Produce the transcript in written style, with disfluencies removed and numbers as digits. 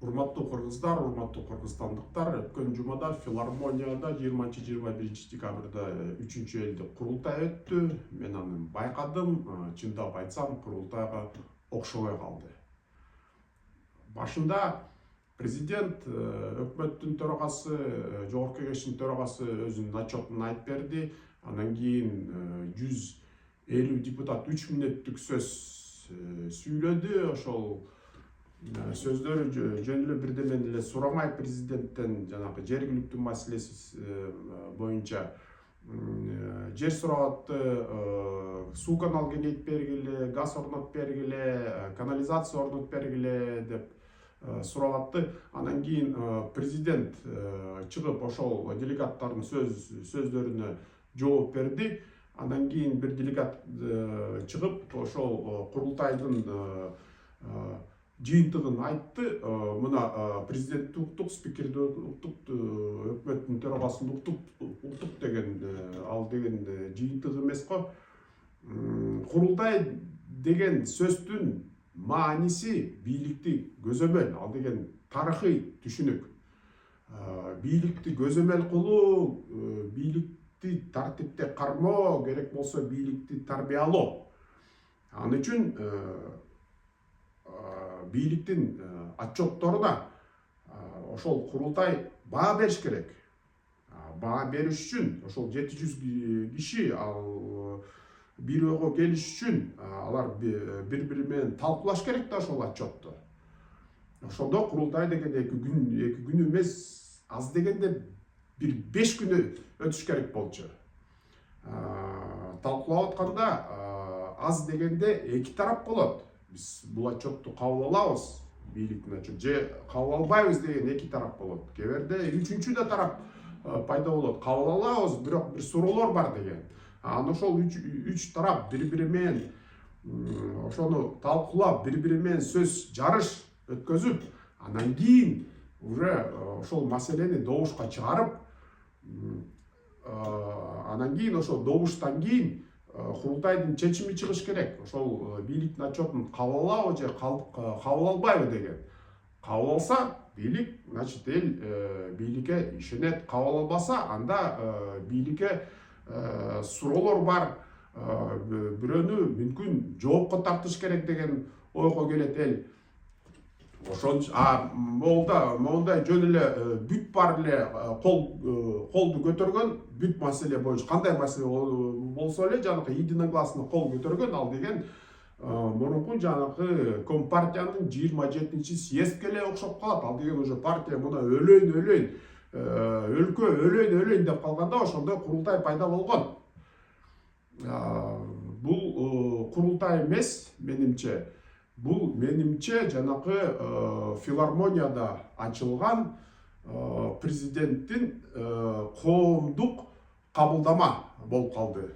Урматтуу кыргыздар, урматтуу кыргызстандыктар, өткөн жумада филармонияда 20-21 декабрда 3-чү элдик курултай өттү. Мен аны байкадым, чындап айтсам, курултайга окшобой калды. Башында президент, өкмөттүн төрагасы, жогорку кеңештин төрагасы өзүнүн отчетун айтып берди. Анан кийин 150 депутат 3 мүнөттүк сөз сүйлөдү. Ошол сөздөрү жөн эле бирдемен эле сурамай президенттен жанагы жергиликтүү маселеси боюнча жер сурап атты, суу канал кеңейтип бергиле, газ орнотуп бергиле, канализация орнотуп бергиле деп сурап атты. Анан кийин президент чыгып ошол делегаттардын сөздөрүнө жооп берди. Анан кийин бир делегат чыгып ошол курултайдын жыйынтыгын айтты. Мына президентти уктук, спикерди уктук, өкмөттүн төрагасын уктук деген, ал деген жыйынтык эмес го. Курултай деген сөздүн мааниси бийликти көзөмөл, ал деген тарыхый түшүнүк. Бийликти көзөмөл кылуу, бийликти тартипте кармоо, керек болсо бийликти тарбиялоо. Ал үчүн бийликтин отчетторуна ошол курултай баа бериш керек. Баа бериш үчүн ошол 700 киши ал бир ойго келиш үчүн алар бири-бири менен талкуулаш керек да ошол отчетту. Ошондо курултай деген 2 күн эмес, аз дегенде бир 5 күнү өтүш керек болчу. Талкуулап атканда аз дегенде 2 тарап болот. Биз бул отчетту кабыл алабыз, бийликтин отчету, же кабыл албайбыз деген 2 тарап болот. Кээ бирде 3-чү да тарап пайда болот. Кабыл алабыз, бирок бир суроолор бар деген. Анан ошол 3 тарап бири-бири менен ошону талкуулап, бири-бири менен сөз жарыш өткөзүп, анан кийин уже ошол маселени добушка чыгарып, анан кийин ошол добуштан кийин курултайдын чечими чыгыш керек. Ошол бийликтин отчетун кабыл алабы же кабыл албайбы деген. Кабыл алса, бийлик, значит, эл бийликке ишенет. Кабыл албаса, анда бийликке суроолор бар, бирөөнү мүмкүн жоопко тартыш керек деген ойго келет эл. Ошончо моундай жөн эле бүт бар эле колду көтөргөн, бүт маселе боюнча кандай маселе болсо эле жанагы единогласно кол көтөргөн, ал деген мурунку жанагы Компартиянын 27-чи съездге эле окшоп калат. Ал деген уже партия мына өлөйүн, өлкө өлөйүн деп калганда ошондой курултай пайда болгон. Бул курултай эмес, менимче. Бул менимче жанагы филармонияда ачылган президенттин коомдук кабылдама болуп калды.